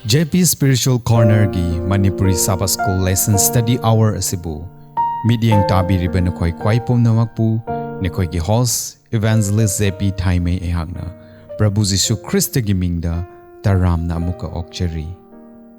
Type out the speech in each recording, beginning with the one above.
JP Spiritual Corner gi Manipuri Sabbath School Lesson Study Hour asibu Midyeng tabi riba nakoy kwai pom namakpu nakoy gi host Evangelist JP Thaime ehagna Prabhu Jisu Christ gi mingda taram na amuka okchari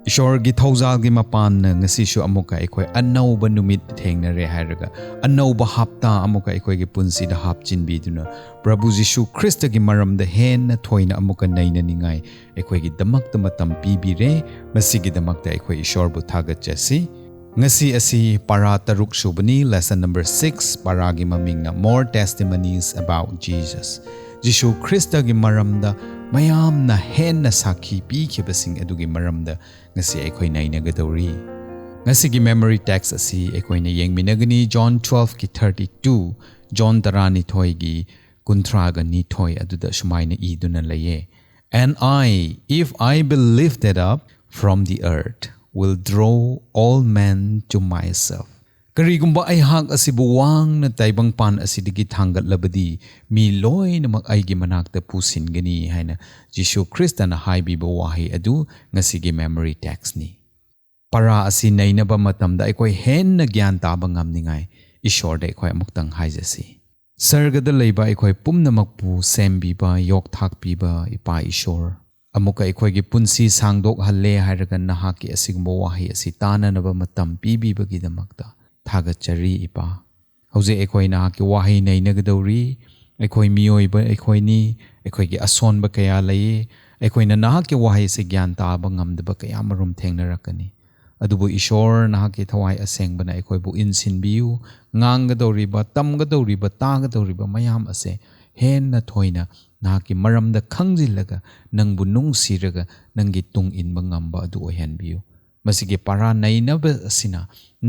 Ishor gi thawjal gi mapan na ngasi shu amuka akoy anauba numit thengna re hairaga anauba hapta amuka akoy gi punsi da hap chinbi duna Prabhu Jisu Christ gi maram da hen na thoina amuka naina ningai akoy gi damak ta matam pibire masigi damak ta akoy ishor bu thagat chasi ngasi asi para taruk subani lesson number 6 para gi maming na more testimonies about Jesus Jisu Christ gi maram da mayam na hen na sakhi pi khibasing adugi maram da ngasi akoy naina gadori ngasi gi memory text asi akoy na yengminagani John 12 ki 32 John tarani thoi gi kunthra ga ni thoi aduda sumaina iduna laye and if I be lifted up from the earth will draw all men to myself karigumba ay hak asibu wang na taibang pan asidigi thangat labadi mi loy na mag ay gimanakta pusin gani haina Jisu Krista na haibi ba wahi adu ngasigi memory text ni para asi naina ba matam da akoy hen na gyan taba ngam ningay ishor da akoy amuktang haijasi sargada layba akoy pumna magpu sembi ba yok thakpi ba ipa ishor amuka akoy gi punsi sangdok halle hairagan nahaki asigumba wahi asi tana na ba matam pibi ba gidamakta thagat chari ipa hauze akoy na ki wahi nei nagadori akoy miyoi ba akoy ni akoy gi ason ba kaya laye akoy na ki wahi se gyan ta ba ngamda ba kaya marum thengnarakani adubu ishor na ki thawai aseng bana akoy bu insin biu ngangadori ba tamgadori ba tagadori ba mayam ase hen na thoina na ki maram da khangjilaga nangbu nungsiraga nangi tung in ba ngamba adu ohen biu masigi para nainaba asina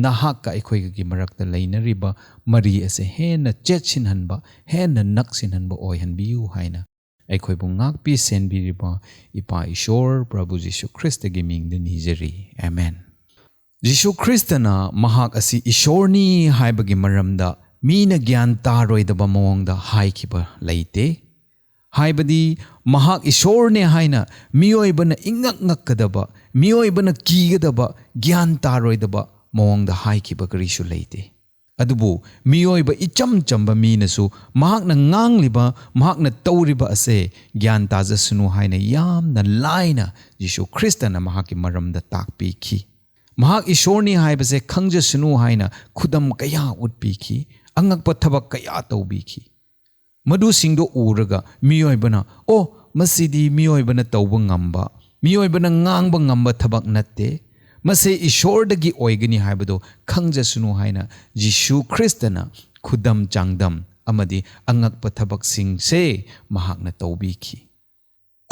nahaka akoy gi marakta lainariba mari ase hena chetsin hanba hena naksin hanba oihan biu haina akoy bu ngakpi senbiriba ipa ishor Prabhu Jisu Christ gi mingda nijari amen Jisu Christ na mahak asi ishorni haibagi maramda mina gyan taroidaba mawangda haikiba laite haibadi mahak ishorne haina miyoibana ingak ngakkadaba miyoibana kigadaba gyan taroidaba mawangda haikiba karishu leite adubu miyoiba icham chamba minasu mahakna ngangliba mahakna tawriba ase gyan tajasunu haina yamna laina Jisu Christ na mahaki maramda takpiki mahak ishorni haibase khangjasunu haina khudam kaya utpiki angakpa thabak kaya tawbiki madu singdo uraga miyoibana masidi miyoibana tawba ngamba miyoibana ngangba ngamba thabak natte mase ishordagi oigani haibado khangjasunu haina Jisu Kristana khudam changdam amadi angakpa thabak singse mahakna tawbiki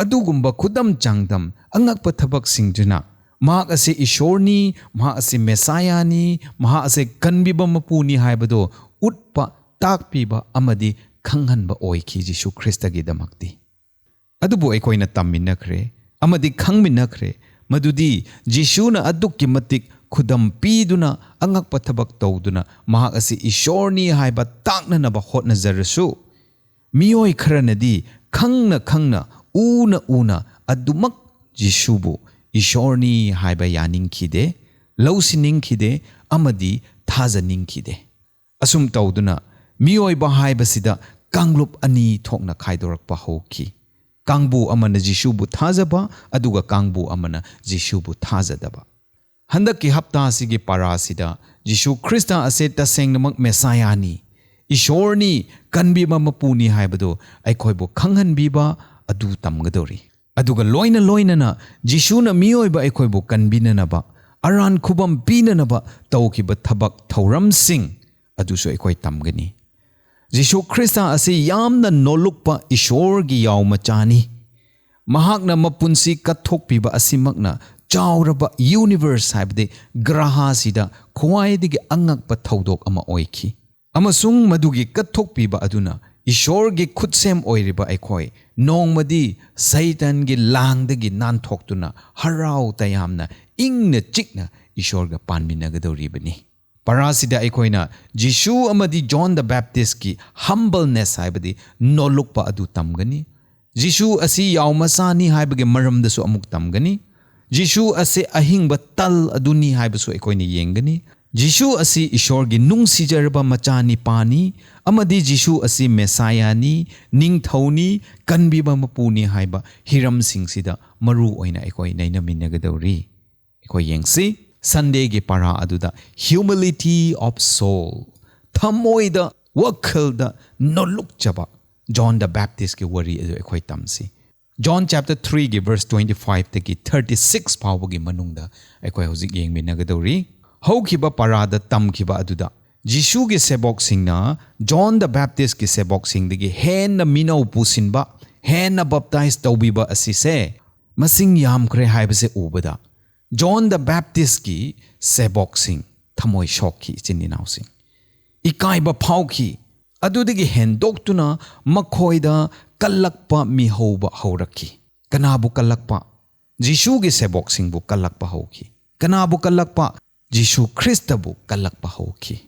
adugumba khudam changdam angakpa thabak singjuna mahak ase ishorni mahak ase mesaya ni mahak ase kanbiba mapuni haibado utpa takpiba amadi khanghanba oiki Jisu Kristagi damakti adubu akoina tamminakre amadi khangminakre madudi Jisuna adukki matik khudam piduna angakpa thabak tawduna mahak asi ishorni haiba takna naba hotnazarasu miyoi kharanadi khangna una adumak Jisubu ishorni haiba yaningkhide lausiningkhide amadi thajaningkhide asum tawduna miyoi ba haibasida kanglup ani thokna khaidorakpa hoki kangbu amana Jisubu thajaba aduga kangbu amana Jisubu thajadaba handaki hapta asigi parasida Jisu Krista ase tasengnamak mesayani ishorni kanbiba mapuni haibado aikhoibo khanghanbiba adu tamgadori aduga loina na Jisuna miyoiba aikhoibo kanbinanaba aran khubam pinanaba tawkiba thabak thauram sing aduso aikoi tamgani Jisu Krista ase yamna nolukpa ishorgi yawmachani mahakna mapunsi kathokpiba asimakna chawraba universe haibde graha sida khwaidigi angakpa thaudok ama oiki amasung madugi kathokpiba aduna ishorgi khutsem oiriba aikoi nongmadi saitangi langdagi nanthokduna harau tayamna ingna chikna ishorga panminagadoribani parasida aikoina Jisu amadi John the Baptist ki humbleness haibadi nolukpa adu tamgani Jisu asi yawmasani haibage maramdasu amuk tamgani Jishu ase ahingba tal aduni haibasu aikoina yengani. Jishu asi ishorgi nungsijarba machani pani amadi Jishu asi Messiah-ni ningthoni kanbiba mapuni haiba hiram singsida maru oina aikoi nainaminagadawri. Aikoi yengsi Sunday ge para aduda humility of soul. Thamoida wakhalda nolukchaba John the Baptist ke wari adu aikoi tamsi. John chapter 3 ge verse 25 tagi 36 pawagi manungda aikoi hojik yengminagadawri. Haukiba parada tamkiba aduda Jishu ge sebok singna John the Baptist ge sebok singdagi hen na minau pusinba hen na baptize tawbiba asise masing yamkre haibase ubada John the Baptist ki sebok sing thamoi shokki chininaw sing ikaiba phauki adudagi hen doktuna makhoida kallakpa mihauba haurakki kanabu kallakpa Jishu ge sebok singbu kallakpa hauki kanabu kallakpa Jishu Christabu kallakpa hauki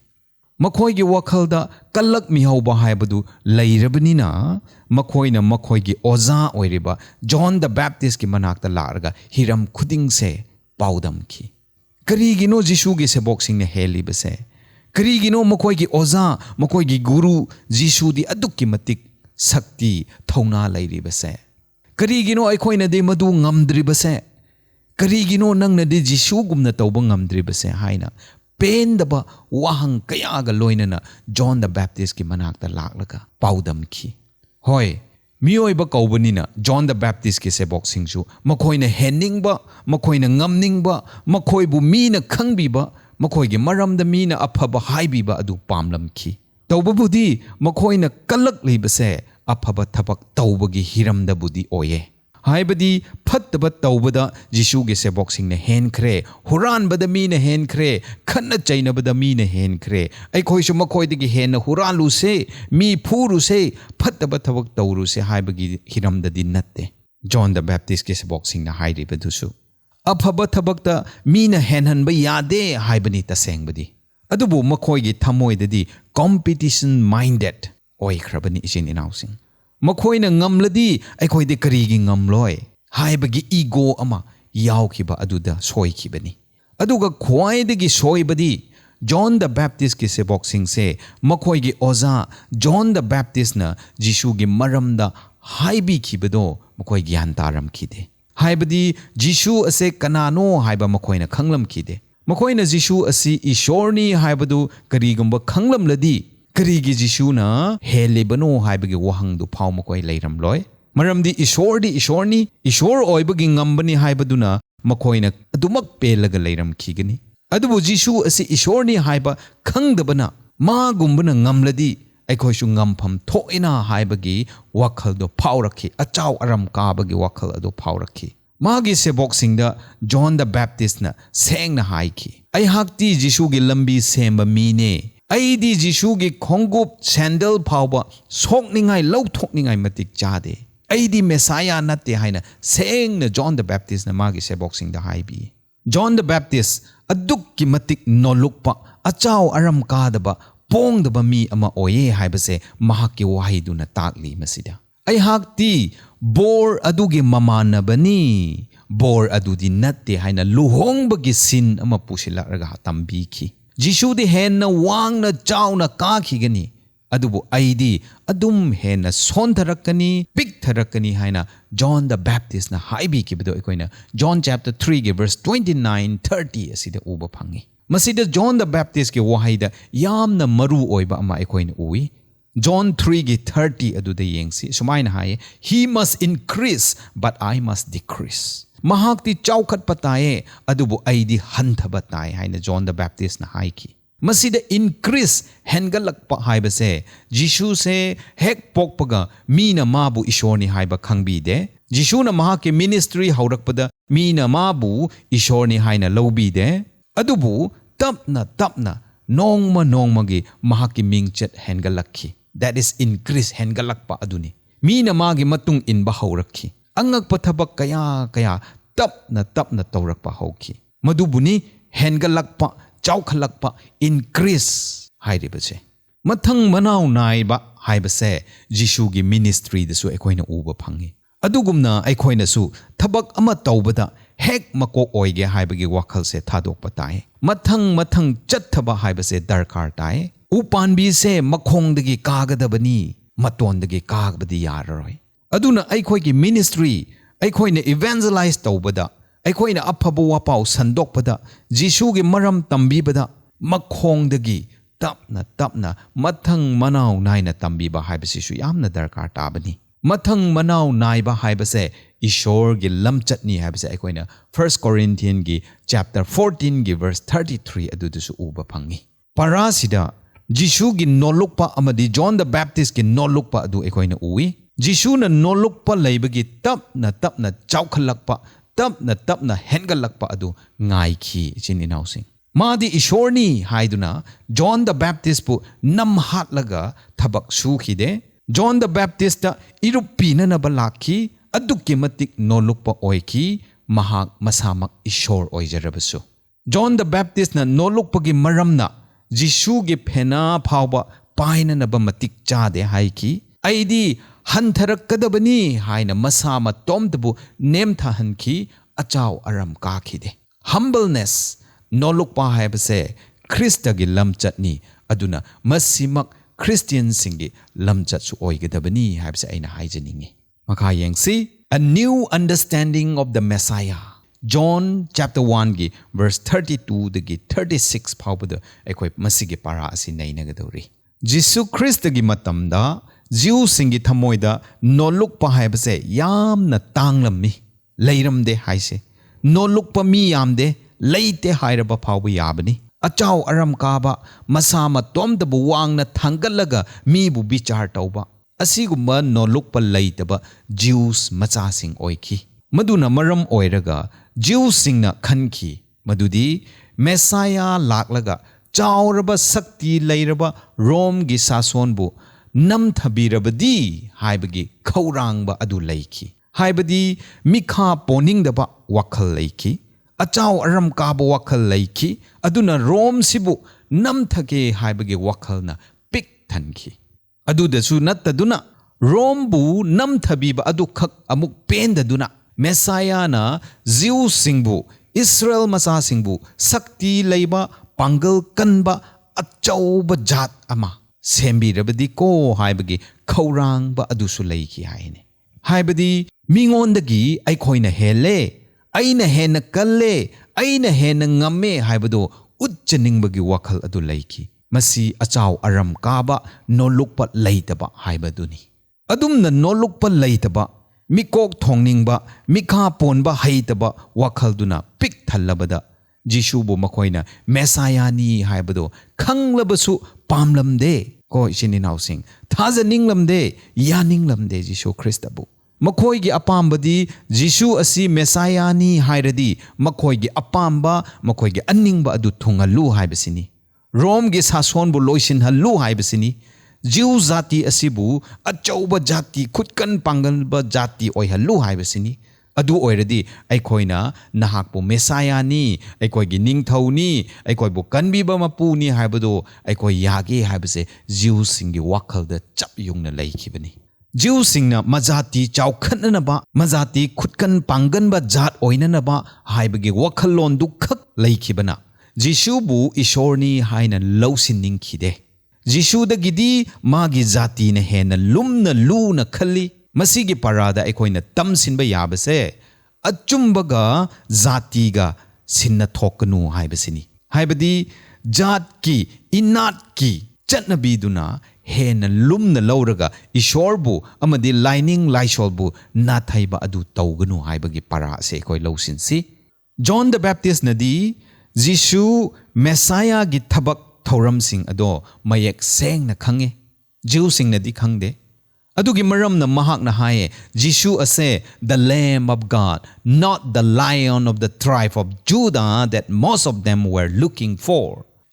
makhoigi wakhalda kallak mihauba haibadu lairabanina makhoina makhoigi oza oiriba John the Baptist ki manakta larga hiram khuding se paudamki karigino Jishu ge sebok sing ne heli base karigino makhoigi oza makhoigi guru Jishu di adukki matik sakti thauna lairi base karigino aikhoina de madu ngamdri base karigino nangna de Jishu gumna tawba ngamdri base haina pendaba wahang kayaga loinana John the Baptist ki manakta laklaga paudamki hoi miyoiba kaubanina John the Baptist ki sebok singsu makhoina heningba makhoina ngamningba makhoibu mina khangbiba makhoigi maramda mina aphaba haibiba adu pamlamki tawbabudi makhoina kalak leibase aphaba thabak tawbagi hiramda budi oye haibadi phattaba tawbada Jishu ge sebok sing ne henkhre huran bada mi ne henkhre khanna chaina bada mi ne henkhre ai khoisu makhoidagi hen huralu se mi phuru se phattaba thabak tawru se haibagi hiramda di natte John the Baptist ge sebok sing na hairi badusu aphaba thabakta mi na henhan ba yade haibani tasengbadi adubu makhoigi thamoidadi competition minded oikhrabani isin announcing makhoina ngamladi aikhoide karigi ngamloi haibagi ego ama yaukhiba aduda soikhibani aduga khwaidagi soibadi John the Baptist ki sebok sing se makhoigi oza John the Baptist na Jishu gi maramda haibi khibado makhoi gyan taram khide haibadi Jishu ase kanano haiba makhoina khanglam khide makhoina Jishu asi ishorni haibadu karigumba khanglam ladi karigi Jishu na helibano haibagi wahang du phau makoi leiram loi maramdi ishorni ishor oibagi ngambani haibaduna makoina adumak pelaga leiram khigani adubu Jishu asi ishorni haiba khangdabana ma gumbana ngamladi aikhoisu ngampham thoina haibagi wakhal do phaurakhi achau aram kabagi wakhal ado phaurakhi magi sebok singda John the Baptist na sengna haiki ai hakti Jishu gi lambi semba mine aidi Jishu gi khongup sandal phauba sokningai lauthokningai matik chade aidi Messiah natte haina sengna John the Baptist na magi sebok singda haibi John the Baptist aduk ki matik nolukpa achau aram kadaba pongdaba mi ama oye haibase mahakki wahiduna takli masida ai hakti bor adugi mamanabani bor adudi natte haina luhongbagi sin ama pusilarga tambiki Jishu di henna wangna chawna kakhigani adubu aidi adum henna sontharakani piktharakani haina John the Baptist na haibi kibado ikoina John chapter 3 ge verse 29-30 asida uba phangi masida John the Baptist ke wahaida yamna maru oiba ama ikoina ui John 3 ge 30 aduda yengsi sumaina haye he must increase but I must decrease mahakti chawkhat pataye adubu aidi hanthaba tai haina John the Baptist na haiki masida increase hengalakpa haibase Jishu se hek pokpaga mina mabu ishorni haiba khangbi de Jishu na mahake ministry haurakpada mina mabu ishorni haina lowbi de adubu tapna nongma gi mahaki mingchet hengalakhi that is increase hengalakpa aduni mina magi matung inba haurakhi angakpa thabak kaya tapna tawrakpa hauki madubuni hengalakpa chawkhalakpa increase hairibase mathang manau naiba haibase Jishu gi ministry dasu ekoina uba phangi adugumna ekoina su thabak ama tawbada hek makok oige haibagi wakal se thadokpa tae mathang chathaba haibase darkar tae upanbi se makhongdagi kagadabani matondagi kagbadi yararoi aduna aikhoigi ministry aikhoina evangelize tawbada aikhoina aphabu wapau sandokpada jisugi maram tambibada makhongdagi tapna mathang manau naina tambiba haibasisu yamna darkar tabani mathang manau naiba haibase ishor gi lamchatni haibase aikhoina 1 Corinthians gi chapter 14 gi verse 33 adudusu uba phangi parasida jisu gi nolukpa amadi John the Baptist gi nolukpa adu aikhoina ui jisu na nolukpa leibagi tapna chawkhalakpa tapna hengalakpa adu ngaikhi chininausin Madi ishorni haiduna John the Baptist pu namhatlaga thabak sukhide John the Baptist ta irupina na balaki adukki matik nolukpa oiki mahak masamak ishor oijarabasu John the Baptist na nolukpa gi maramna Jisu gi phena phawba paina na ba matik chade haiki aidi hantharakkadabani haina masama tomtabu nemthahanki achaw aram kakhide humbleness nolukpa haibase Krista gi lamchatni aduna masimak Christian singi lamchat su oigadabani haibase aina haijaningi makha yengsi a new understanding of the Messiah John chapter 1 gi verse 32 dagi 36 phawbada aikoi masigi para asi nainagadori Jisu Krista gi matamda Jiu singi thamoida nolukpa haibase yamna tanglammi leiramde haise nolukpa mi yamde leite hairaba phawba yabani achaw aram kaba masama tomdabu wangna thangalaga mi bu bichar tawba asigumba nolukpa leitaba Jews machasing oiki maduna maram oiraga Jews singna khanki madudi Messiah laklaga chawraba sakti leiraba Rome gi sasonbu namthabirabadi haibagi khaurangba adu leiki haibadi mikha poningdaba wakhal leiki achaw aram kaba wakhal leiki aduna Rome sibu namthage haibagi wakhalna pik thanki adudasu nattaduna Rome bu namthabiba adu khak amuk pendaduna Messiah na Jew singbu Israel masa singbu sakti leiba pangal kanba achawba jat ama sembirabadi ko haibagi khaurangba adusu leiki haine haibadi mingondagi aikhoina hele aina hena kalle aina hena ngamme haibado utchaningbagi wakhal adu leiki masi achaw aram kaba nolukpa leitaba haibaduni adumna nolukpa leitaba mikok thongningba mikha ponba haitaba wakhalduna pik thallabada Jishubu makoina Messiah ni haibado khanglabasu pamlamde ko isininausing thajaninglamde yaninglamde Jishu Kristabu Makoigi apambadi Jisu asi Messiah ni hairadi makoigi apamba makoigi anningba adu thungalu haibasini Rome gi sason bu loisin halu haibasini Jew zati asibu achauba jati khutkan pangalba jati oi halu haibasini adu oiradi aikhoina nahakpu Messiah ni aikoigi ningthau ni aikoibu kanbiba mapu ni haibado aikoi yage haibase Jew singi wakhalda chap yungna laikibani Jew singna majati chawkhananaba majati khutkan panganba jat oinanaba haibagi wakhalon du khak laikibana Jisu bu ishorni haina lausinning khide Jisu da gidi magi jati na hena lumna luna khali masigi parada aikoina tamsinba yabase achumbaga jatiga sinna thokanu haibasini haibadi jat ki inat ki chatnabiduna hena lumna lauraga ishorbu amadi lining laisholbu nathaiba adu tawganu haibagi para se koi lausinsi John the Baptist nadi Jisu Messiah gi thabak thoram sing ado mayek seng na khange Jew sing nadi khangde adugi maram na mahak na haye Jisu ase the Lamb of God not the Lion of the tribe of Judah that most of them were looking for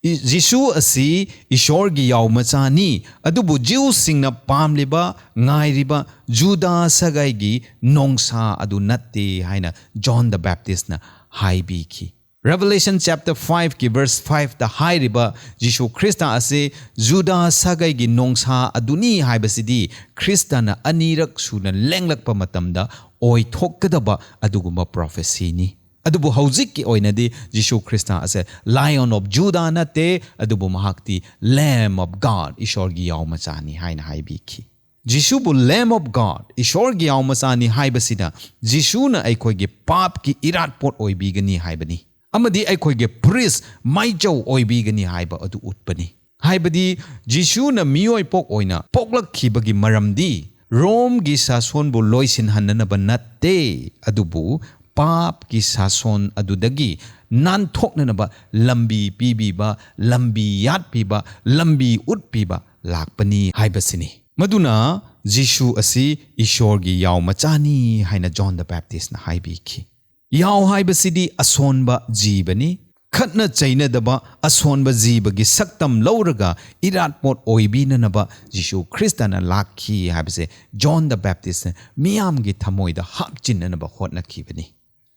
Jisu asi ishor gi yaw machani adubu Jew singna pamliba ngairiba Judah sagai gi nongsa adu natte haina John the Baptist na haibi ki Revelation chapter 5 ki verse 5 the hairiba Jisu Krista ase Judah sagai gi nongsa aduni haibasidi Krista na anirak suna lenglakpa matamda oi thokkadaba aduguma prophecy ni Adubu haujik ki oinadi Jishu Krista ase Lion of Judah nate adubu mahakti Lamb of God ishorgi yaumachani haina haibiki. Jishu bu Lamb of God ishorgi yaumachani haibasida Jishu na aikoige pap ki irat pot oibigani haibani. Amadi aikoige priest maijaw oibigani haiba adu utbani. Haibadi Jishu na miyoi pok oina poklak khibagi maramdi Rome gi sason bu loisin hananaba natte adubu Pap ki sason adudagi nan thoknanaba lambi pibiba lambi yat piba lambi ut piba lakpani haibasini. Maduna Jishu asi ishorgi yaw machani haina John the Baptist na haibiki. Yaw haibasidi asonba jibani khatna chaina daba asonba jibagi saktam lauraga irat pot oibinanaba Jishu Kristana lakhi haibase John the Baptist miyam gi thamoida hapchinanaba hotna khibani.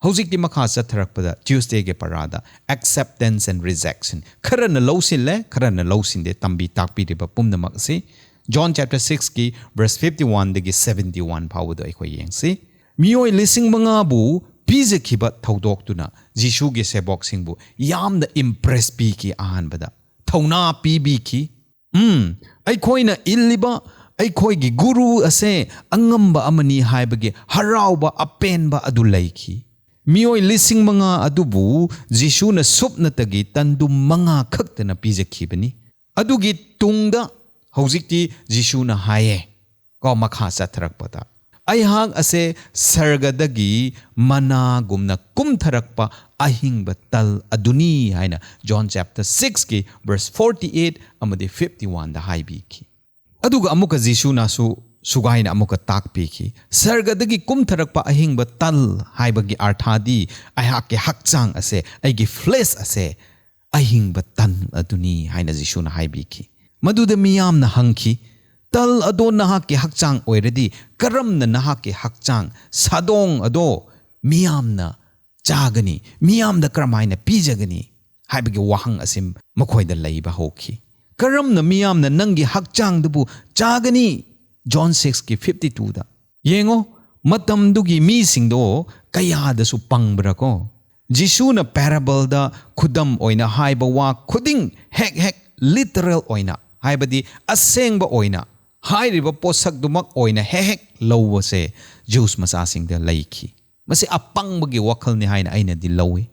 Hojik di makha satharakpada Tuesday ge parada acceptance and rejection kharana lawsin le kharana lawsin de tambi takpi de pumnamak se John chapter 6 ki verse 51 de 71 phawdo akhoi yengsi miyoi lising manga bu pije khiba thodok tuna Jishu ge sebok singbu yamna impress pi ki ahan bada thona pi bi ki aikhoina illiba aikoi gi guru ase angamba amani haibage harauba apenba adu laiki Miyoi lising mga adubu Jishu na supnatagi tandum mga kaktana pijakhibani. Adugi tungda haujikti Jishu na haye ko makha satharakpata. Aihang ase sargadagi mana gumna kumtharakpa ahingba tal aduni haina John chapter 6 ki verse 48 amadi 51 da haibiki. Aduga amuka Jishu na Sugaina amuka takpiki sargadagi kumtharakpa ahingba tal haibagi arthadi aihake hakchang ase aigi flesh ase ahingba tan aduni haina Jishu na haibiki maduda miyam na hangki tal ado nahake hakchang oiradi karamna nahake hakchang sadong ado miyam na jagani miyam da karamaina pijagani haibagi wahang asim makhoida leiba hoki karamna miyam na nangi hakchang dubu jagani John 6 ki 52 da. Yengo matam dugi mi singdo kaya da su pangbra ko. Jishu na parable da khudam oina haiba wa khuding hek literal oina. Haiba di aseng ba oina. Hai riba posak dumak oina hek lawa se Jews masasing da laiki. Masi apang bagi wakal ni haina aina di lawi.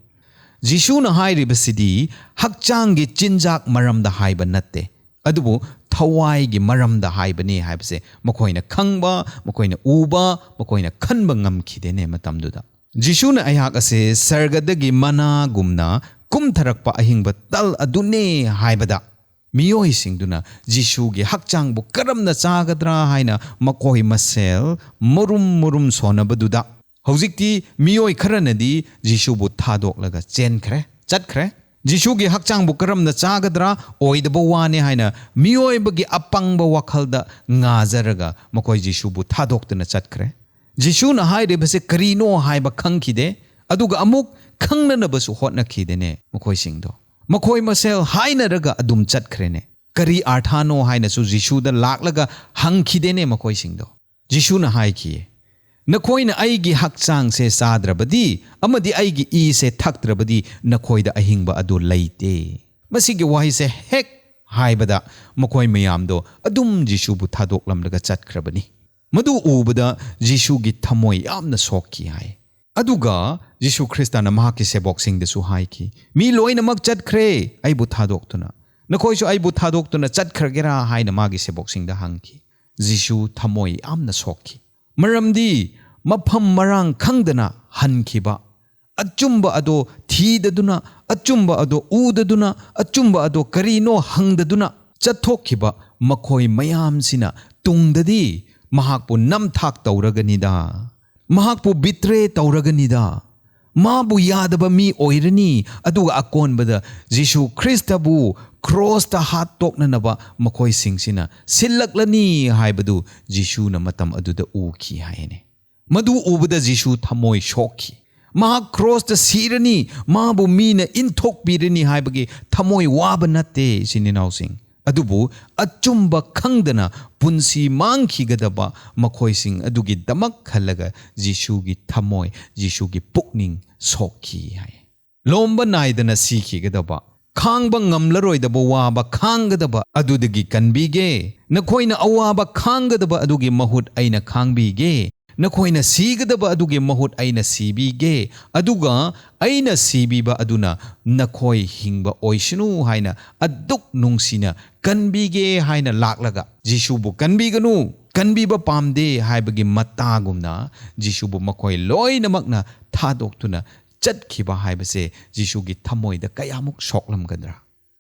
Jishu na hai riba sidi hakchang gi chinjak maram da haiba natte. Adubu thawai gi maram da haibani haibase makoina khangba makoina uba makoina khanba ngamkhidene matamduda Jishu na ayak ase sargadagi mana gumna kumtharakpa ahingba tal adune haibada miyoi singduna Jishu gi hakchang bu karamna chagadra haina makoi masel murum sonabaduda hojikti miyoi kharanadi Jishu bu thadok laga chen khre chat khre Jishu gi hakchang bu karamna chagadra oidaba wane haina miyoi bagi apangba wakhalda ngazaraga makoi Jishu bu thadoktuna chatkre Jishu na haide base karino haiba khangkhide aduga amuk khangnana basu hotna khidene makoi singdo makoi masel haina raga adum chatkhrene kari arthano haina su Jishu da laklaga hangkhidene makoi singdo Jishu na haiki Nakoina aigi hakchang se sadrabadi amadi aigi I se thakdrabadi nakoida ahingba adu laite masigi wahi se hek haibada makoi mayamdo adum Jishu bu thadoklamlaga chatkrabani madu ubada Jishu gi thamoi yamna sokki hai aduga Jishu Krista na mahaki se boxing de su haiki mi loina mak chatkhre ai bu thadoktuna nakoi su ai bu thadoktuna chatkragera haina magi se boxing da hangki Jishu thamoi yamna sokki Maramdi mafam marang khangdana hankiba achumba ado thidaduna achumba ado udaduna achumba ado karino hangdaduna chathokhiba makhoi mayam sina tungdadi mahakpu namthak tauraganida mahakpu bitre tauraganida mabu yadaba mi oirani aduga akonbada Jishu Kristabu cross ta hat toknanaba makhoi singsina sillaklani haibadu Jishu na matam aduda uki haine madu ubada Jishu thamoi shokki ma cross ta sirani mabu mina inthok birani haibagi thamoi waba natte sininau sing Adubu achumba khangdana punsi mangkhigadaba makhoising adugi damak khalaga Jishugi thamoy Jishugi pukning sokhi hai. Lomba naidana sikhigadaba khangba ngamlaroidaba waba khanggadaba adudagi kanbige nakhoina awaba khanggadaba adugi mahut aina khangbige nakhoina sigadaba adugi mahut aina sibige aduga aina sibiba aduna nakhoi hingba oishnu haina aduk nungsina kanbige haina laklaga Jishubu kanbiganu kanbiba pamde haibagi matagumna Jishubu makhoi loinamakna thadoktuna chadkhiba haibase Jishugi thamoida kayamuk soklamgadra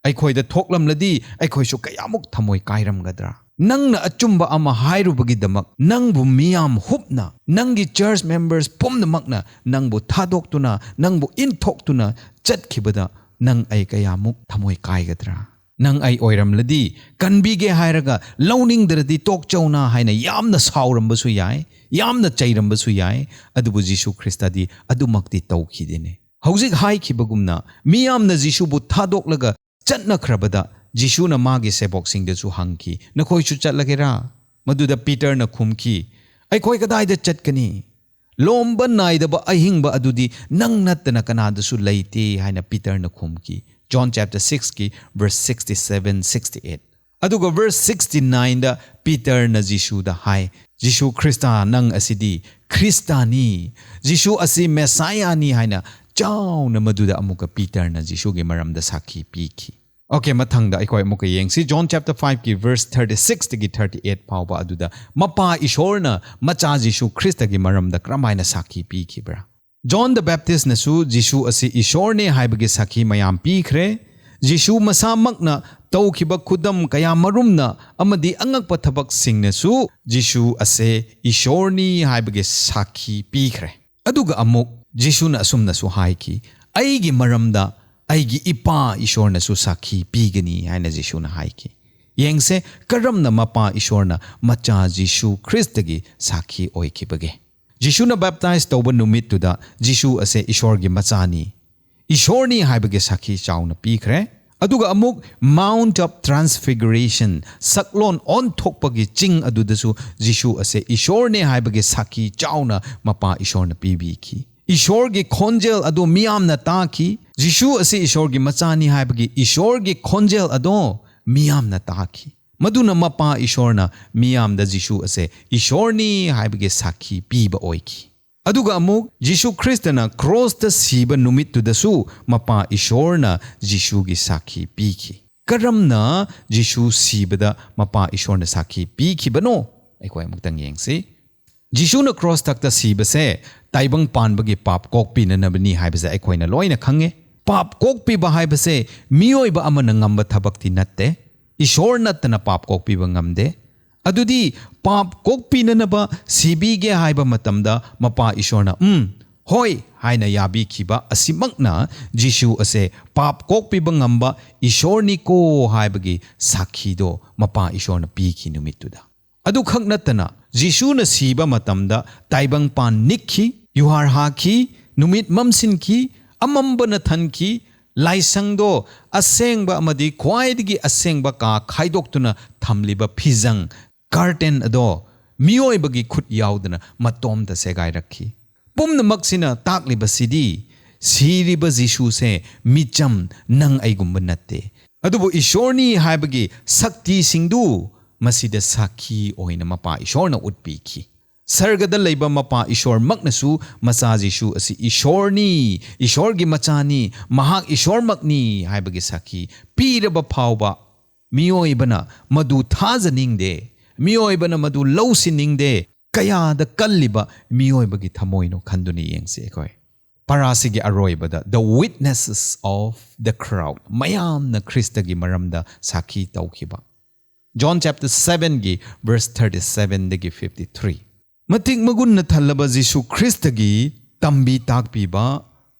aikhoida thoklamladi aikhoisu kayamuk thamoi kairamgadra nangna achumba ama hairubagi damak nangbu miyam hupna nangi church members pumnamakna nangbu thadoktuna nangbu inthoktuna chadkhibada nang ai kayamuk thamoi kaigadra nang ai oiramladi kanbige hairaga launingdradi tokchauna haina yamna saurambasu yai yamna chairambasu yai adubu Jishu Kristadi adumakti taukhidene hauzik haikhibagumna miyamna Jishubu thadoklaga chatnakrabada Jishuna magi seboksingdasu hangki nakhoisu chatlagera maduda Peter na khumki aikhoi kadaida chatkani lomba naidaba ahingba adudi nang nattana kanadasu leite haina Peter na khumki John chapter 6 ki verse 67-68 aduga verse 69 da Peter na Jishu da hai Jishu Krista nang asidi Kristani Jishu asi Messiah ni haina chaw na maduda amuka Peter na Jishu ge maramda sakhi piki. Okay, mathangda aikoi amuka yengsi John chapter 5 ki verse 36 to 38 pawba aduda mapa ishorna macha Jishu Krista ge maramda kramaina sakhi piki bra. John the Baptist nasu Jishu asi ishorne haibage sakhi mayam pikre Jishu masamakna tawkhiba khudam kaya marumna amadi angakpa thabak singnasu Jishu ase ishorni haibage sakhi pikre aduga amuk Jishu na asumnasu haiki aigi maramda aigi ipa ishornasu sakhi pigani haina Jishu na haiki yengse karamna mapa ishorna macha Jishu Kristagi sakhi oikibage Jishu na baptize tawba numit tuda Jishu ase ishorgi machani ishorni haibage sakhi chawna pikre aduga amuk Mount of Transfiguration saklon on thokpagi ching adudasu Jishu ase ishorne haibage sakhi chawna mapa ishorna pibiki ishorgi khonjel adu miyamna taki Jishu ase ishorgi machani haibage ishorgi khonjel ado miyamna taki maduna mapa ishorna miyamda Jishu ase ishorni haibage sakhi piba oiki aduga amuk Jishu Kristana cross ta siba numit tudasu mapa ishorna Jishu gi sakhi piki karamna Jishu sibada mapa ishorna sakhi piki bano aikoi muktang yengsi Jishu na cross takta siba se taibang panbagi pap kokpi na nabani haibase aikoi na loina khange pap kokpi ba haibase miyoi ba amana ngamba thabakti natte ishor nattana pap kokpi ba ngamde adudi pap kokpi nanaba sibige haiba matamda mapa ishorna hoi haina yabi khiba asimakna Jishu ase pap kokpi ba ngamba ishorni ko haibagi sakhi do mapa ishorna pikhi numituda adu khak nattana Jishu na siba matamda taibang pan nikhi yuhar hakhi numit mamsin ki amamba na thanki laisangdo asengba amadi khwaidigi asengba ka khaidoktuna thamliba phizang curtain ado miyoi bagi khut yaudana matom da segai rakhi pumna maksina takliba sidi siriba Jishu se micham nang aigumba natte adubu ishorni haibagi sakti singdu masida sakhi oina mapa ishorna utpiki sargada leiba mapa ishor maknasu macha Jishu asi ishorni ishorgi machani mahak ishor makni haibagi sakhi piraba phawba miyoi bana madu thajaningde miyoi bana madu lausiningde kaya da kalliba miyoi bagi thamoino khanduni yengse koi parasigi aroibada the witnesses of the crowd mayam na Kristagi maramda sakhi tawkhiba John chapter 7 gi verse 37 degi 53 matik magun na thalaba Jishu Kristagi tambi takpiba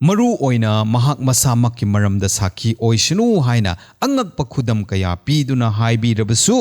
maru oina mahak masamak ki maramda sakhi oishnu haina angak pakhudam kaya piduna haibi rabasu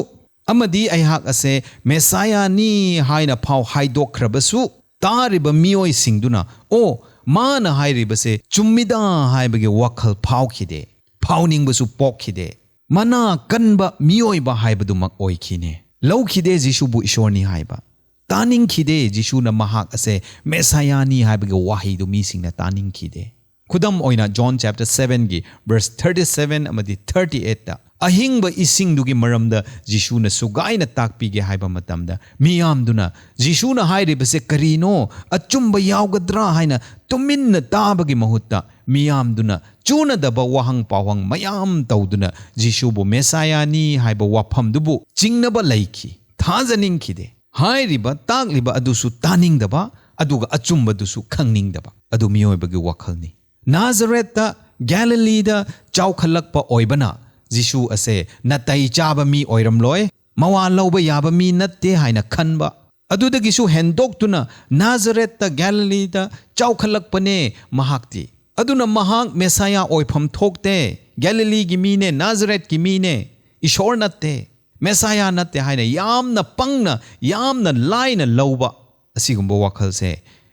amadi aihak ase Messiah ni haina phau haidokrabasu tariba miyoi singduna o mana hairibase chummida haibage wakhal phaukhide phauning basu pokhide mana kanba miyoiba haibadumak oikhine laukhide Jisubu ishorni haiba taningkhide Jisuna mahak ase mesayani haibage wahidu misingna taningkhide Kudam oina John chapter 7 gi verse 37 amadi 38 ta ahingba isingdugi maramda Jisuna sugaina takpige haiba matamda miyamduna Jisuna hairibase karino achumba yawgadra haina tuminna tabagi mahutta miyamduna chuna daba wahang pawang mayam tawduna Jisubu mesayani haiba wafamdubu chingnaba laiki thajaningkhide hairiba takliba adusu taningdaba aduga achumba dusu khangningdaba adu miyoibagi wakhalni Nazareth Galilee da chawkhalakpa oibana Jisu ase natai chaba mi oiramloi mawa lauba yaba mi natte haina khanba adudagisu hendoktuna Nazareth Galilee da chawkhalakpane mahakti aduna mahak Messiah oipham thokte Galilee gi mine Nazareth gi mine ishor natte Messiah natte haina yamna pangna yamna laina lauba asigumba wakhal se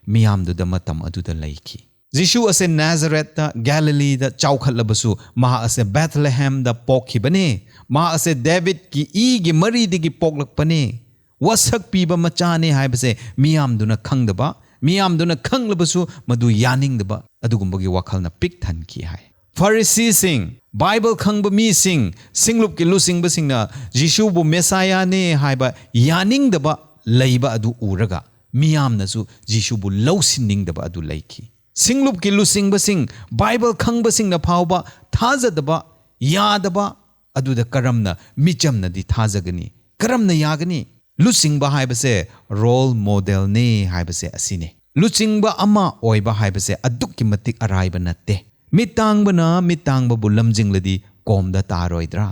miyamduda matam aduda laiki Jisu ase Nazareth Galilee da chawkhallabasu maha ase Bethlehem da pokhibane maha ase David ki gi mari digi poklakpane wasak piba machane haibase miyamduna khangdaba miyamduna khanglabasu madu yaningdaba adugumbagi wakhalna pik thanki hai Pharisee sing Bible khangba mi singlup ki lusing basingna Jisu bu Messiah ne haiba yaningdaba leiba adu uraga miyamnasu Jisu bu lausiningdaba adu laiki Singlup ki lusing basing Bible khang basing na phawba thajadaba yadaba aduda karamna michamna di thajagani karamna yagani lusing ba haibase role model ne haibase asine lusing ba ama oiba haibase adukki matik araiba natte mitangba bu lamjingladi komda taroidra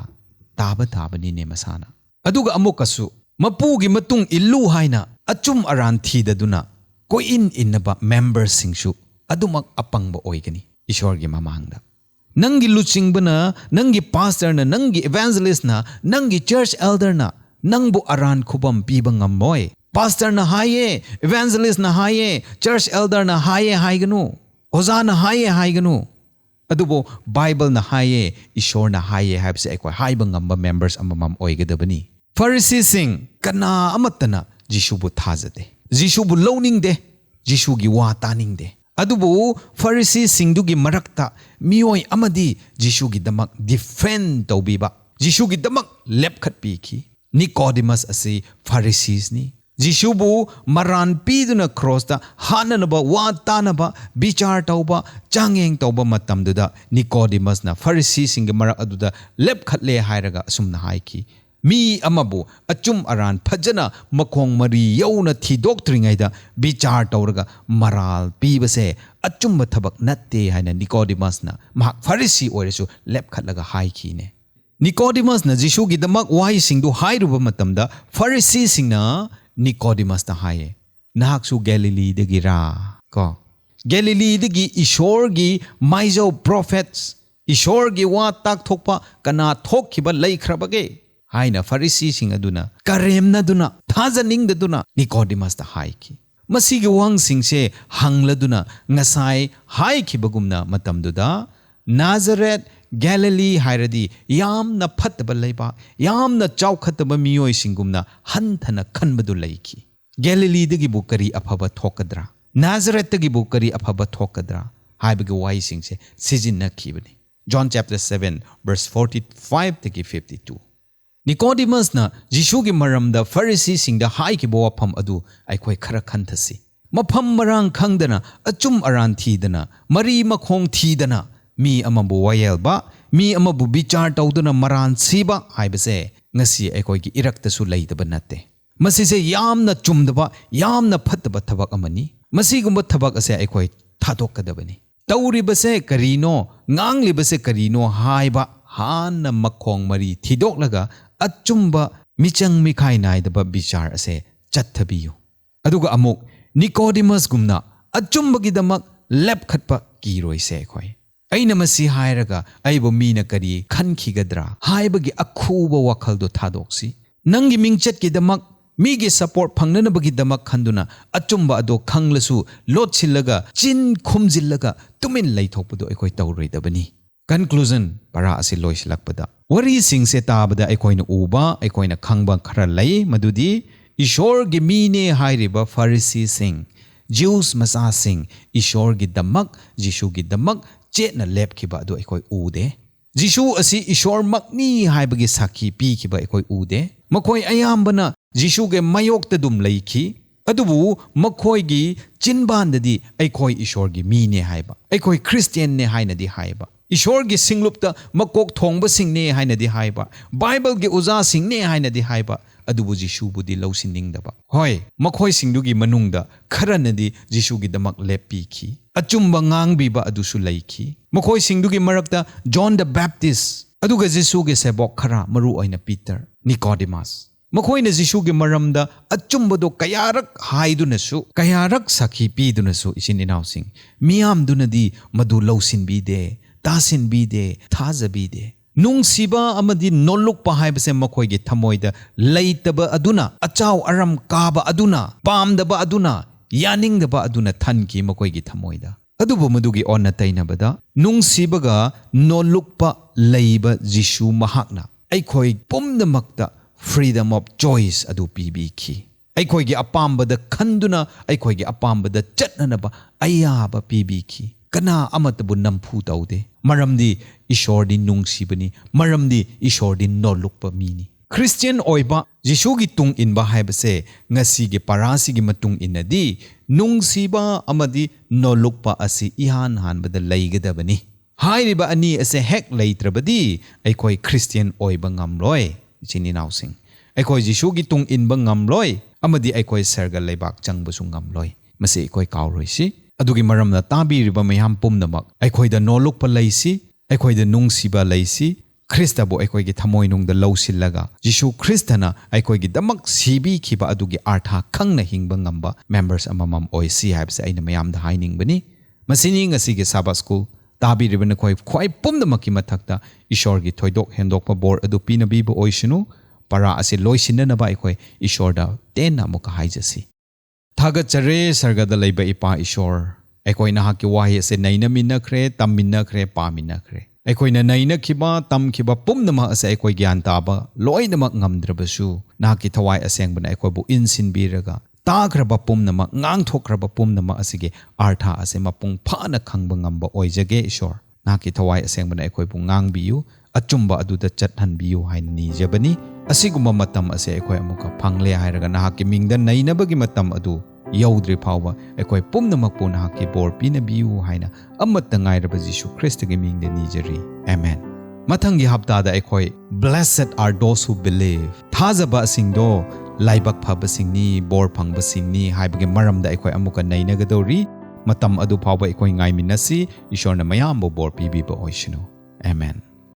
taba ne masana aduga amukasu mapugi matung illu haina achum aran thidaduna ko innaba members singshu adumak apangba oigani ishorgi mamangda nangi luchingbana nangi pastor na nangi evangelist na nangi church elder na nangbu aran khubam piba ngamoy pastor na haye evangelist na haye church elder na haye haiganu oza na haiganu adubo Bible na haye ishor na haye haibse aikwa haiba ngamba members amamam oigadabani Pharisee sing kana amatana Jisubu thajade Jisubu lowningde Jisugi wa taningde Adubu Pharisee singdugi marakta miyoi amadi Jisugi damak defend tawbiba Jisugi damak lepkhat piki Nicodemus ase Pharisees ni Jisubu maran piduna cross da hananaba wa tanaba bichar tawba changeng tawba matamduda Nicodemus na Pharisee singa marak aduda lepkhat le hairaga asumna haiki Mi amabu achum aran phajana makhong mari yauna thidoktringaida bichar tawraga maral pibase achumba thabak natte haina Nicodemus na mahak Pharisee oiresu lepkhatlaga haikine Nicodemus na Jisu gi damak wai singdu hairuba matamda Pharisee singna Nicodemus na haye nahaksu Galilee dagi ra ko Galilee dagi ishor gi maizo prophets ishor gi wa tak thokpa kana thokhiba laikhrabage Haina Pharisee sing aduna karemna duna thajaning duna Nicodemus da haiki masigi wang singse hangladuna ngasai haiki bagumna matamduda Nazareth Galilee hairadi yamna phataba leiba yamna chawkhataba miyoi singumna hanthana khanbadu laiki Galilee dagi bukari aphaba thokadra Nazareth dagi bukari aphaba thokadra haibagi wai singse sijinna khibani John chapter 7 verse 45 to 52 Nicodemus na Jisugi maramda Pharisee singda haiki bawapam adu aikhoi khara khanthasi mafam marang khangdana achum aran thidana mari makhong thidana mi amabu wayelba mi amabu bichar tawduna maran siba haibase ngasi aikhoi gi irakta su leidaba natte masise yamna chumdaba yamna phataba thabak amani masigumba thabak ase aikhoi thadokadabani tawribase karino nganglibase karino haiba hanna makhong mari thidoklaga achumba michang mikhai naidaba bichar ase chathabiyu aduga amuk Nicodemus gumna achumba gidamak lepkhatpa kiroise khoi aina masi hairaga aibo mina kari khankigadra haibagi akhuba wakhaldo thadoksi nangi mingchat gidamak migi support phangnanabagi damak khanduna achumba ado khanglasu lotchillaga chin khumjillaga tumin leithokpado ekhoi tawroidabani Conclusion para asi loislakpada ꯋꯥꯔꯤꯁꯤꯡꯁꯦ ꯇꯥꯕꯗ ꯑꯩꯈꯣꯏꯅ ꯎꯕ ꯑꯩꯈꯣꯏꯅ ꯈꯪꯕ ꯈꯔ ꯂꯩ ꯃꯗꯨꯗꯤ ꯏꯁꯣꯔꯒꯤ ꯃꯤꯅꯦ ꯍꯥꯏꯔꯤꯕ ꯐꯔꯤꯁꯤꯁꯤꯡ ꯖ꯭ꯌꯨꯁ ꯃꯆꯥꯁꯤꯡ ꯏꯁꯣꯔꯒꯤꯗꯃꯛ ꯖꯤꯁꯨꯒꯤꯗꯃꯛ ꯆꯦꯠꯅ ꯂꯦꯞꯈꯤꯕ ꯑꯗꯨ ꯑꯩꯈꯣꯏ ꯎꯗꯦ ꯖꯤꯁꯨ ꯑꯁꯤ ꯏꯁꯣꯔꯃꯛꯅꯤ ꯍꯥꯏꯕꯒꯤ ꯁꯥꯈꯤ ꯄꯤꯈꯤꯕ ꯑꯩꯈꯣꯏ ꯎꯗꯦ ꯃꯈꯣꯏ ꯑꯌꯥꯝꯕꯅ ꯖꯤꯁꯨꯒꯤ ꯃꯥꯌꯣꯛꯇ ꯑꯗꯨꯝ ꯂꯩꯈꯤ ꯑꯗꯨꯕꯨ ꯃꯈꯣꯏꯒꯤ ꯆꯤꯟꯕꯥꯟꯗꯗꯤ ꯑꯩꯈꯣꯏ ꯏꯁꯣꯔꯒꯤ ꯃꯤꯅꯦ ꯍꯥꯏꯕ ꯑꯩꯈꯣꯏ ꯈ꯭ꯔꯤꯁꯇꯤꯌꯟꯅꯦ ꯍꯥꯏꯅꯗꯤ ꯍꯥꯏꯕ ꯏꯁꯣꯔꯒꯤ ꯁꯤꯡꯂꯨꯞꯇ ꯃꯀꯣꯛ ꯊꯣꯡꯕꯁꯤꯡꯅꯦ ꯍꯥꯏꯅꯗꯤ ꯍꯥꯏꯕ ꯕꯥꯏꯕꯜꯒꯤ ꯑꯣꯖꯥꯁꯤꯡꯅꯦ ꯍꯥꯏꯅꯗꯤ ꯍꯥꯏꯕ ꯑꯗꯨꯕꯨ ꯖꯤꯁꯨꯕꯨꯗꯤ ꯂꯧꯁꯤꯟꯅꯤꯡꯗꯕ ꯍꯣꯏ ꯃꯈꯣꯏꯁꯤꯡꯗꯨꯒꯤ ꯃꯅꯨꯡꯗ ꯈꯔꯅꯗꯤ ꯖꯤꯁꯨꯒꯤꯗꯃꯛ ꯂꯦꯞꯄꯤꯈꯤ ꯑꯆꯨꯝꯕ ꯉꯥꯡꯕꯤꯕ ꯑꯗꯨꯁꯨ ꯂꯩꯈꯤ ꯃꯈꯣꯏꯁꯤꯡꯗꯨꯒꯤ ꯃꯔꯛꯇ ꯖꯣꯟ ꯗ ꯕꯦꯞꯇꯤꯁ ꯑꯗꯨꯒ ꯖꯤꯁꯨꯒꯤ ꯁꯦꯕꯣꯛ ꯈꯔ ꯃꯔꯨ ꯑꯣꯏꯅ ꯄꯤꯇꯔ ꯅꯤꯀꯣꯗꯤꯃꯁ ꯃꯈꯣꯏꯅ ꯖꯤꯁꯨꯒꯤ ꯃꯔꯝꯗ ꯑꯆꯨꯝꯕꯗꯣ ꯀꯌꯥꯔꯛ ꯍꯥꯏꯗꯨꯅꯁꯨ ꯀꯌꯥꯔꯛ ꯁꯥꯈꯤ ꯄꯤꯗꯨꯅꯁꯨ ꯏꯆꯤꯟ ꯏꯅꯥꯎꯁꯤꯡ ꯃꯤꯌꯥꯝꯗꯨꯅꯗꯤ ꯃꯗꯨ ꯂꯧꯁꯤꯟꯕꯤꯗꯦ ꯇꯥꯁꯤꯟꯕꯤꯗꯦ ꯊꯥꯖꯕꯤꯗꯦ ꯅꯨꯡꯁꯤꯕ ꯑꯃꯗꯤ ꯅꯣꯜꯂꯨꯛꯄ ꯍꯥꯏꯕꯁꯦ ꯃꯈꯣꯏꯒꯤ ꯊꯃꯣꯏꯗ ꯂꯩꯇꯕ ꯑꯗꯨꯅ ꯑꯆꯥꯎ ꯑꯔꯝ ꯀꯥꯕ ꯑꯗꯨꯅ ꯄꯥꯝꯗꯕ ꯑꯗꯨꯅ ꯌꯥꯅꯤꯡꯗꯕ ꯑꯗꯨꯅ ꯊꯟꯈꯤ ꯃꯈꯣꯏꯒꯤ ꯊꯃꯣꯏꯗ ꯑꯗꯨꯕꯨ ꯃꯗꯨꯒꯤ ꯑꯣꯟꯅ ꯇꯩꯅꯕꯗ ꯅꯨꯡꯁꯤꯕꯒ ꯅꯣꯜꯂꯨꯛꯄ ꯂꯩꯕ ꯖꯤꯁꯨ ꯃꯍꯥꯛꯅ ꯑꯩꯈꯣꯏ ꯄꯨꯝꯅꯃꯛꯇ freedom of choice ꯑꯗꯨ ꯄꯤꯕꯤꯈꯤ ꯑꯩꯈꯣꯏꯒꯤ ꯑꯄꯥꯝꯕꯗ ꯈꯟꯗꯨꯅ ꯑꯩꯈꯣꯏꯒꯤ ꯑꯄꯥꯝꯕꯗ ꯆꯠꯅꯅꯕ ꯑꯌꯥꯕ ꯄꯤꯕꯤꯈꯤ ꯀꯅꯥ ꯑꯃꯠꯇꯕꯨ ꯅꯝꯐꯨ ꯇꯧꯗꯦ ꯃꯔꯝꯗꯤ ꯏꯁꯣꯔꯗꯤ ꯅꯨꯡꯁꯤꯕꯅꯤ ꯃꯔꯝꯗꯤ ꯏꯁꯣꯔꯗꯤ ꯅꯣꯜꯂꯨꯛꯄ ꯃꯤꯅꯤ ꯈ꯭ꯔꯤꯁꯇꯤꯌꯟ ꯑꯣꯏꯕ ꯖꯤꯁꯨꯒꯤ ꯇꯨꯡ ꯏꯟꯕ ꯍꯥꯏꯕꯁꯦ ꯉꯁꯤꯒꯤ ꯄꯔꯥꯁꯤꯒꯤ ꯃꯇꯨꯡ ꯏꯟꯅꯗꯤ ꯅꯨꯡꯁꯤꯕ ꯑꯃꯗꯤ ꯅꯣꯜꯂꯨꯛꯄ ꯑꯁꯤ ꯏꯍꯥꯟ ꯍꯥꯟꯕꯗ ꯂꯩꯒꯗꯕꯅꯤ ꯍꯥꯏꯔꯤꯕ ꯑꯅꯤ ꯑꯁꯦ ꯍꯦꯛ ꯂꯩꯇ꯭ꯔꯕꯗꯤ ꯑꯩꯈꯣꯏ ꯈ꯭ꯔꯤꯁꯇꯤꯌꯟ ꯑꯣꯏꯕ ꯉꯝꯂꯣꯏ ꯏꯆꯤꯟ ꯏꯅꯥꯎꯁꯤꯡ ꯑꯩꯈꯣꯏ ꯖꯤꯁꯨꯒꯤ ꯇꯨꯡ ꯏꯟꯕ ꯉꯝꯂꯣꯏ ꯑꯃꯗꯤ ꯑꯩꯈꯣꯏ ꯁꯔꯒ ꯂꯩꯕꯥꯛ ꯆꯪꯕꯁꯨ ꯉꯝꯂꯣꯏ ꯃꯁꯤ ꯑꯩꯈꯣꯏ ꯀꯥꯎꯔꯣꯏꯁꯤ ꯑꯗꯨꯒꯤ ꯃꯔꯝꯅ ꯇꯥꯕꯤꯔꯤꯕ ꯃꯌꯥꯝ ꯄꯨꯝꯅꯃꯛ ꯑꯩꯈꯣꯏꯗ ꯅꯣꯜꯂꯨꯛꯄ ꯂꯩꯁꯤ ꯑꯩꯈꯣꯏꯗ ꯅꯨꯡꯁꯤꯕ ꯂꯩꯁꯤ ꯈ꯭ꯔꯤꯁꯇꯕꯨ ꯑꯩꯈꯣꯏꯒꯤ ꯊꯃꯣꯏꯅꯨꯡꯗ ꯂꯧꯁꯤꯜꯂꯒ ꯖꯤꯁꯨ ꯈ꯭ꯔꯤꯁꯇꯅ ꯑꯩꯈꯣꯏꯒꯤꯗꯃꯛ ꯁꯤꯕꯤꯈꯤꯕ ꯑꯗꯨꯒꯤ ꯑꯥꯔꯊ ꯈꯪꯅ ꯍꯤꯡꯕ ꯉꯝꯕ ꯃꯦꯝꯕꯔꯁ ꯑꯃꯃꯝ ꯑꯣꯏꯁꯤ ꯍꯥꯏꯕꯁꯦ ꯑꯩꯅ ꯃꯌꯥꯝꯗ ꯍꯥꯏꯅꯤꯡꯕꯅꯤ ꯃꯁꯤꯅꯤ ꯉꯁꯤꯒꯤ ꯁꯥꯕꯥꯠ ꯁ꯭ꯀꯨꯜ ꯇꯥꯕꯤꯔꯤꯕ ꯅꯈꯣꯏ ꯈ꯭ꯋꯥꯏ ꯄꯨꯝꯅꯃꯛꯀꯤ ꯃꯊꯛꯇ ꯏꯁꯣꯔꯒꯤ ꯊꯣꯏꯗꯣꯛ ꯍꯦꯟꯗꯣꯛꯄ ꯕꯣꯔ ꯑꯗꯨ ꯄꯤꯅꯕꯤꯕ ꯑꯣꯏꯁꯅꯨ ꯄꯔꯥ ꯑꯁꯤ ꯂꯣꯏꯁꯤꯟꯅꯅꯕ ꯑꯩꯈꯣꯏ ꯏꯁꯣꯔꯗ ꯇꯦꯟꯅ ꯑꯃꯨꯛꯀ ꯍꯥꯏꯖꯁꯤ ꯊꯥꯒꯠꯆꯔꯦ ꯁꯔꯒꯗ ꯂꯩꯕ ꯏꯄꯥ ꯏꯁꯣꯔ ꯑꯩꯈꯣꯏ ꯅꯍꯥꯛꯀꯤ ꯋꯥꯍꯩ ꯑꯁꯤ ꯅꯩꯅꯃꯤꯟꯅꯈ꯭ꯔꯦ ꯇꯝꯃꯤꯟꯅꯈ꯭ꯔꯦ ꯄꯥꯃꯤꯟꯅꯈ꯭ꯔꯦ ꯑꯩꯈꯣꯏꯅ ꯅꯩꯅꯈꯤꯕ ꯇꯝꯈꯤꯕ ꯄꯨꯝꯅꯃꯛ ꯑꯁꯤ ꯑꯩꯈꯣꯏ ꯒ꯭ꯌꯥꯟ ꯇꯥꯕ ꯂꯣꯏꯅꯃꯛ ꯉꯝꯗ꯭ꯔꯕꯁꯨ ꯅꯍꯥꯛꯀꯤ ꯊꯋꯥꯏ ꯑꯁꯦꯡꯕꯅ ꯑꯩꯈꯣꯏꯕꯨ ꯏꯟꯁꯤꯟꯕꯤꯔꯒ ꯇꯥꯈ꯭ꯔꯕ ꯄꯨꯝꯅꯃꯛ ꯉꯥꯡꯊꯣꯛꯈ꯭ꯔꯕ ꯄꯨꯝꯅꯃꯛ ꯑꯁꯤꯒꯤ ꯑꯥꯔꯊ ꯑꯁꯤ ꯃꯄꯨꯡ ꯐꯥꯅ ꯈꯪꯕ ꯉꯝꯕ ꯑꯣꯏꯖꯒꯦ ꯏꯁꯣꯔ ꯅꯍꯥꯛꯀꯤ ꯊꯋꯥꯏ ꯑꯁꯦꯡꯕꯅ ꯑꯩꯈꯣꯏꯕꯨ ꯉꯥꯡꯕꯤꯌꯨ ꯑꯆꯨꯝꯕ ꯑꯗꯨꯗ ꯆꯠꯍꯟꯕꯤꯌꯨ ꯍꯥꯏꯅ ꯅꯤꯖꯕꯅꯤ ꯑꯁꯤꯒꯨꯝꯕ ꯃꯇꯝ ꯑꯁꯤ ꯑꯩꯈꯣꯏ ꯑꯃꯨꯛꯀ ꯐꯪꯂꯦ ꯍꯥꯏꯔꯒ ꯅꯍꯥꯛꯀꯤ ꯃꯤꯡꯗ ꯅꯩꯅꯕꯒꯤ ꯃꯇꯝ ꯑꯗꯨ ꯌꯧꯗ꯭ꯔꯤ ꯐꯥꯎꯕ ꯑꯩꯈꯣꯏ ꯄꯨꯝꯅꯃꯛꯄꯨ ꯅꯍꯥꯛꯀꯤ ꯕꯣꯔ ꯄꯤꯅꯕꯤꯌꯨ ꯍꯥꯏꯅ ꯑꯃꯠꯇ ꯉꯥꯏꯔꯕ ꯖꯤꯁꯨ ꯈ꯭ꯔꯤꯁꯇꯒꯤ ꯃꯤꯡꯗ ꯅꯤꯖꯔꯤ ꯑꯦꯃꯦꯟ ꯃꯊꯪꯒꯤ ꯍꯞꯇꯥꯗ ꯑꯩꯈꯣꯏ ꯕ꯭ꯂꯦꯁꯦꯗ ꯑꯥꯔ ꯗꯣꯁ ꯍꯨ ꯕꯤꯂꯤꯚ ꯊꯥꯖꯕ ꯑꯁꯤꯡꯗꯣ ꯂꯥꯏꯕꯛ ꯐꯕꯁꯤꯡꯅꯤ ꯕꯣꯔ ꯐꯪꯕꯁꯤꯡꯅꯤ ꯍꯥꯏꯕꯒꯤ ꯃꯔꯝꯗ ꯑꯩꯈꯣꯏ ꯑꯃꯨꯛꯀ ꯅꯩꯅꯒꯗꯧꯔꯤ ꯃꯇꯝ ꯑꯗꯨ ꯐꯥꯎꯕ ꯑꯩꯈꯣꯏ ꯉꯥꯏꯃꯤꯟꯅꯁꯤ ꯏꯁꯣꯔꯅ ꯃꯌꯥꯝꯕꯨ ꯕꯣꯔ ꯄꯤꯕꯤꯕ ꯑꯣꯏꯁꯅꯨ ꯑꯦꯃꯦꯟ